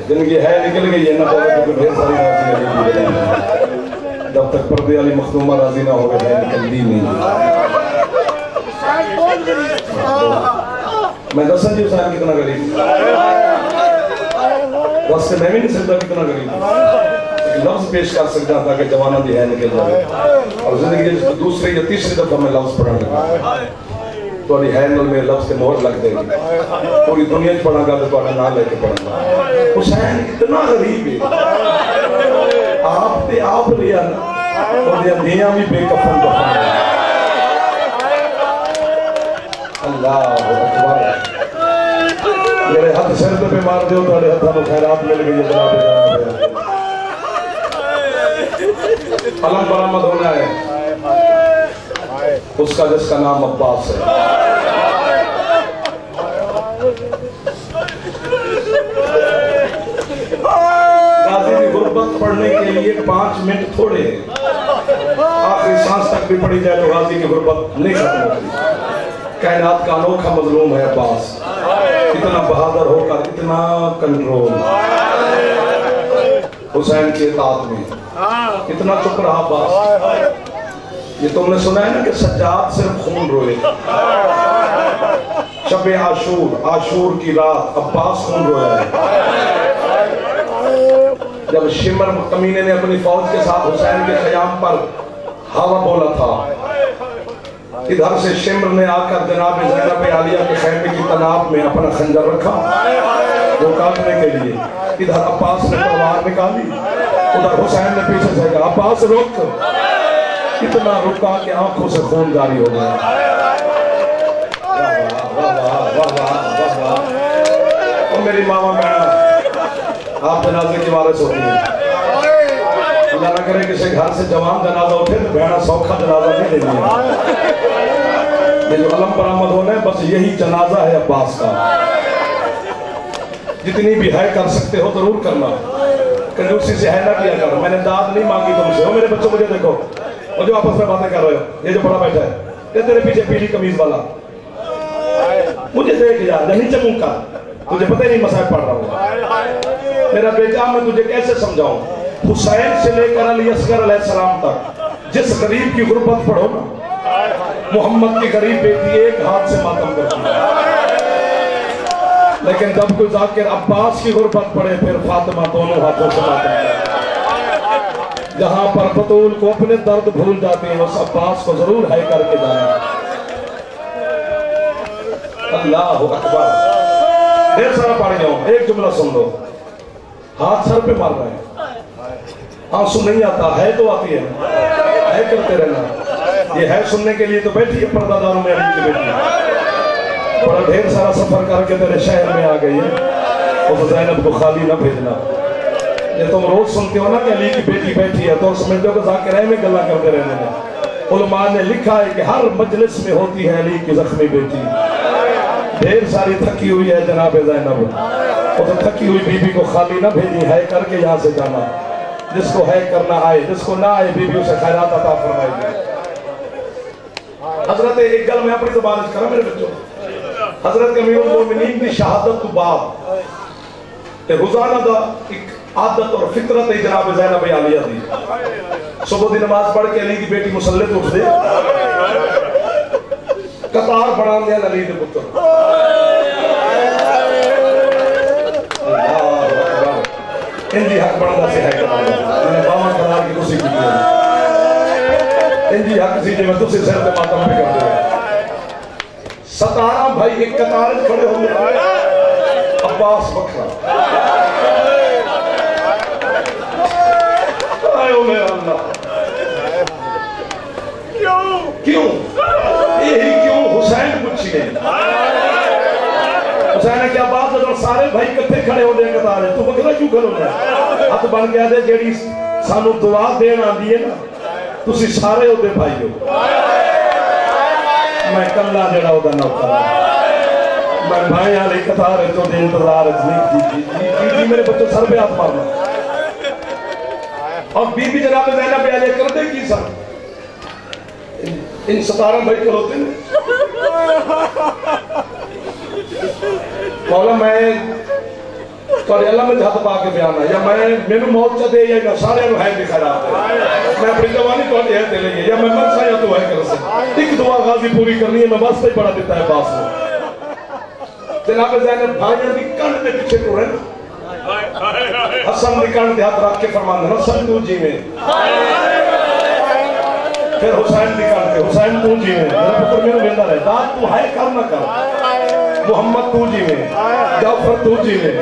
زندگی ہے نکل گئی ہے, نہ بولے تو ڈھیر ساری راضی ہے. جب تک پردے والی مخدومہ راضی نہ ہو گئے ہے نکلتی نہیں. میں دسن جی حسین کتنا غریب, بس سے میں بھی نہیں سکتا کتنا غریب. ایک لفظ پیش کر سکتا تھا کہ جوانہ دی ہے نکل جائے, اور زندگی دوسری یا تیسری دفعہ میں لفظ پڑھنے لگا تو ہے نل میں لفظ کے مہر لگ دے گی. پوری دنیا پڑھا گا تو نہ لے کے پڑھا گا. حسین اتنا غریب ہے, آپ نے آپ لیا نا, اور دیاں بھی بے کفن دفن. اللہ اکبر. میرے ہاتھ سر پہ مار دیو تو ہاتھوں کو خیرات مل گئی جناب. علم برآمد ہونا ہے اس کا جس کا نام عباس ہے. غازی کی غربت پڑھنے کے لیے 5 منٹ تھوڑے ہیں. آخری سانس تک بھی پڑھی جائے تو غازی کی غربت نہیں ختم ہوتی. کائنات کا انوکھا مظلوم ہے عباس, اتنا بہادر ہو کر اتنا کنٹرول. حسین کی اطاعت میں اتنا چپ رہا عباس. یہ تم نے سنا ہے نا کہ سجاد صرف خون روئے. شب عاشور کی رات عباس خون رویا ہے. جب شمر کمینے نے اپنی فوج کے ساتھ حسین کے خیام پر ہوا بولا تھا, ادھر سے شمر نے آ کر جناب زینب عالیہ کے خیمے کی تناب میں اپنا خنجر رکھا وہ کاٹنے کے لیے. ادھر عباس نے تلوار نکالی, ادھر حسین نے پیچھے سے کہا عباس رک. اتنا رکا کہ آنکھوں سے خون جاری ہو گیا. اور میری ماما بہنا آپ جنازے کی وارث ہوتی ہیں. اللہ نہ کرے کسی گھر سے جوان جنازہ اٹھے تو بہنا سوکھا جنازہ نہیں دینی ہے. یہ جو علم برآمد ہونا ہے بس یہی جنازہ ہے عباس کا. جتنی بھی ہے کر سکتے ہو ضرور کرنا, کنجوسی سے ہے نہ کیا کر. میں نے داد نہیں مانگی تم سے. میرے بچوں مجھے دیکھو, اور جو آپس میں باتیں کر رہے ہو, یہ جو بڑا بیٹھا ہے یہ تیرے پیچھے پیلی قمیض والا, مجھے دیکھ یار نہیں چموں کا, تجھے پتہ ہی نہیں مسائل پڑھ رہا ہوں. میرا بیٹا میں تجھے کیسے سمجھاؤں. حسین سے لے کر علی اصغر علیہ السلام تک جس غریب کی غربت پڑھو نا, محمد کی غریب بیٹی ایک ہاتھ سے ماتم کرتی ہے. لیکن جب کوئی ذاکر عباس کی غربت پڑے پھر فاطمہ دونوں ہاتھوں سے ماتم کرتی ہے. جہاں پر بطول کو اپنے درد بھول جاتے ہیں اس عباس کو ضرور ہے کر کے جانا. اللہ اکبر. ڈھیر سارا پڑھ جاؤں, ایک جملہ سن لو. ہاتھ سر پہ مار رہے ہیں, آنسو نہیں آتا ہے تو آتی ہے, ہے کرتے رہنا. یہ ہے سننے کے لیے تو بیٹھی ہے پردہ داروں میں علی کی بیٹی. بڑا ڈھیر سارا سفر کر کے تیرے شہر میں آ گئی ہے, اور زینب کو خالی نہ بھیجنا. یہ تم روز سنتے ہو نا کہ علی کی بیٹی بیٹھی ہے تو سمجھتے ہو کہ ذاکرہ میں گلہ کرتے رہنے میں. علماء نے لکھا ہے کہ ہر مجلس میں ہوتی ہے علی کی زخمی بیٹی. ڈھیر ساری تھکی ہوئی ہے جناب زینب, اور تو تھکی ہوئی بی بی کو خالی نہ بھیجی، ہے کر کے یہاں سے جانا، جس کو ہے کرنا آئے، جس کو نہ آئے بی بی اسے خیرات عطا فرمائے۔ حضرت ایک گل میں اپنی زبان سے کرا میرے بچوں، حضرت امیر المومنین کی شہادت کو بعد روزانہ دا ایک عادت اور فطرت ہے جناب زینب عالیہ دی، صبح دی نماز پڑھ کے علی دی بیٹی مسلح تو اٹھ دے، قطار بڑھان دیا علی دے پتر، انجی حق بڑھانا سے ہے قطار، انہیں باون قطار کی کسی کی دیا، انجی حق سی جو میں تُسی سر پہ ماتم پہ کر دے، 17 بھائی ایک قطار کھڑے ہوں گے، عباس بکھرا، آئے ہو میرا اللہ، کیوں؟ یہی کیوں حسین پوچھی ہے، حسین نے کیا بات ہے سارے بھائی کتھے کھڑے ہو دیں قطار ہے، تو بکرا کیوں کھڑے ہو دیں؟ ہاتھ بن گیا دے جیڑی سانو دعا دین آن دیئے نا، تسی سارے ہو دے بھائی ہو، میں کلہ جڑا ہو دا نوکر، میں بھائی آلی قطار ہے تو دے انتظار ہے، جی میرے بچوں سر پہ ہاتھ مارنا، اور بی بی جناب زینب عالیہ کر دے کی سر، ان 17 بھائی کر ہوتے ہیں، مولا میں توڑے اللہ میں جہاں پا کے بیانا یا میں موت چا دے یا سارے انہوں ہے دکھائرات ہے، میں اپنی جوانی توڑے ہے دے لیں یا میں مرسا یا تو ہے کر سے، ایک دعا غازی پوری کرنی ہے، میں واسطہ ہی بڑا دیتا ہے باس میں، جناب زینب بھائیاں دی کنڈ دے پیچھے تو رہے، حسن دی کنڈ دے ہاتھ رکھ کے فرمان دینا، حسن تو جی میں، پھر حسین دی کنڈ دے، حسین تو جی میں، میرا پتر میرے بیندہ رہے، داد تو ہے کر نہ کر، محمد تو جی میں، جعفر تو جی میں،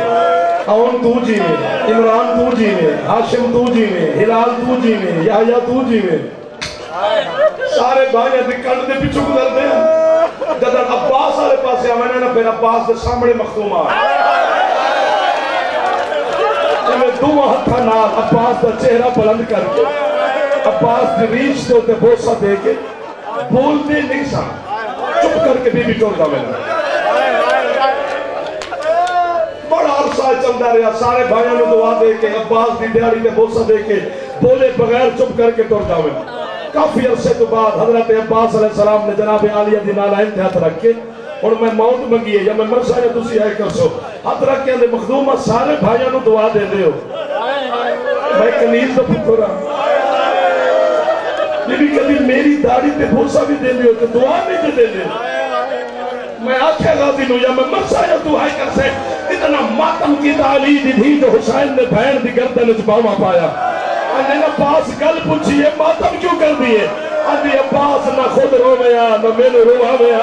عون تو جی میں، عمران تو جی میں، ہاشم تو جی میں، ہلال تو جی میں، یحییٰ تو جی میں، سارے بھائیاں دی کنڈ دے پیچھے گزر دے ہیں، جدر عباس آلے پاسے آمنے نا پھر عباس دے سامنے مختوم آئے، جمیں دو ہتھا نال عباس دا چہرہ بلند کر کے، عباس دی ریچ دے ہوتے بوسہ دے کے، بول دے نہیں سا، چپ کر کے بی بی ٹور دا میں بڑا عرصہ چلتا رہا، سارے بھائیوں نے دعا دے کے عباس دی دیاری نے بوسہ دے کے بولے بغیر چپ کر کے ٹور جاوے، کافی عرصے تو بعد حضرت عباس علیہ السلام نے جناب عالیہ دی نالائن تے ہاتھ رکھ کے اور میں موت منگی ہے یا میں مرسا یا تسی آئے کر سو، ہاتھ رکھ کے اندھے مخدومہ سارے بھائیوں نے دعا دے دے ہو، میں کنیز دا پتر رہا، یہ بھی کبھی میری داڑھی تے بوسہ بھی دے دے ہو تو دعا نہیں دے دے، میں آنکھیں غازی نو یا میں مرسا یا تو آئے کر سے اتنا ماتم کی تعلید تھی جو حسین نے بھین دی گردن چباما پایا، انہیں عباس گل پوچھی ہے ماتم کیوں کر دیئے، انہیں عباس نہ خود رو گیا نہ میں نے رو گیا،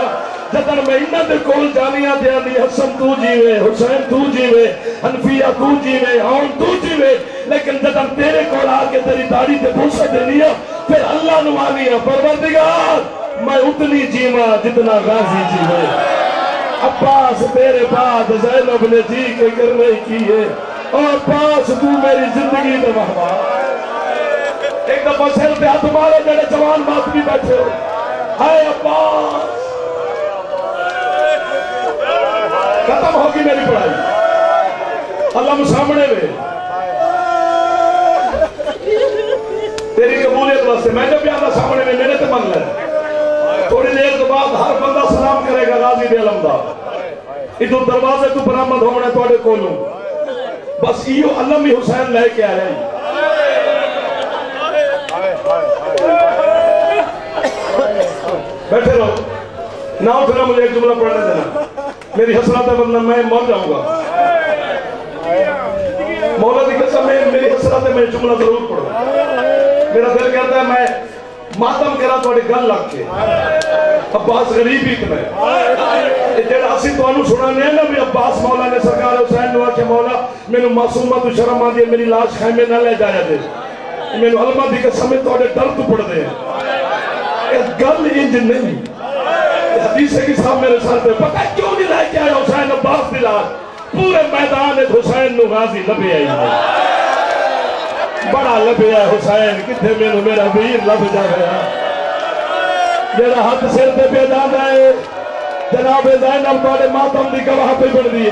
جدر میں انہ دے کول جانیاں دیا دی حسن تو جیوے، حسین تو جیوے، حنفیہ تو جیوے، عون تو جیوے، لیکن جدر تیرے کول آکے تیری داڑھی تے بھوسہ دینیا پھر اللہ نوانیا پروردگار میں اتنی جیما جتنا غازی جیوے، عباس تیرے بعد زینب نے جی کے کرنے کیے، اور عباس تو میری زندگی میں مہمان، ایک دفعہ سر پہ ہاتھ مارے میرے جوان بات بھی بیٹھے ہو، ہائے عباس، ختم ہوگی میری پڑھائی، اللہ سامنے میں تیری قبولیت واسطے میں جب بھی آنا سامنے میں میرے تے من لے، تھوڑی دیر کے بعد ہر بندہ سلام کرے گا غازی دے علمدہ، ادھر دروازے تو برآمد ہونے توڑے کولوں، بس یہ علم ہی حسین لے کے آیا ہی، بیٹھے رہو، نہ اٹھنا مجھے ایک جملہ پڑھنے دینا، میری حسرات ہے ورنہ میں مر جاؤں گا، مولا دی قسم میں میری حسرات ہے میں جملہ ضرور پڑھوں، میرا دل کہتا ہے میں ماتم کرا توڑے گل لگ کے، عباس غریب ہی اتنا ہے، جیڑا اسی تو انہوں سنانے ہیں نا بھی عباس مولا نے سرکار حسین نوا کے مولا میں نے معصومہ تو شرم آ دیا میری لاش خیمے نہ لے جایا دے، میں نے علمہ دی قسم میں توڑے ڈر تو پڑھ دے ہیں، گل انج نہیں، حدیث کی صاحب میرے سر پہ پتہ کیوں نہیں لے کے آیا حسین عباس دی لاش، پورے میدان حسین نو غازی لبے آئی ہے، بڑا لبے ہے حسین کتھے میں میرا ویر لب جا گیا، میرا ہاتھ سر پہ پیدا ہے، جناب زینب توڑے ماتم دی گواہ پہ بڑھ دیئے،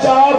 4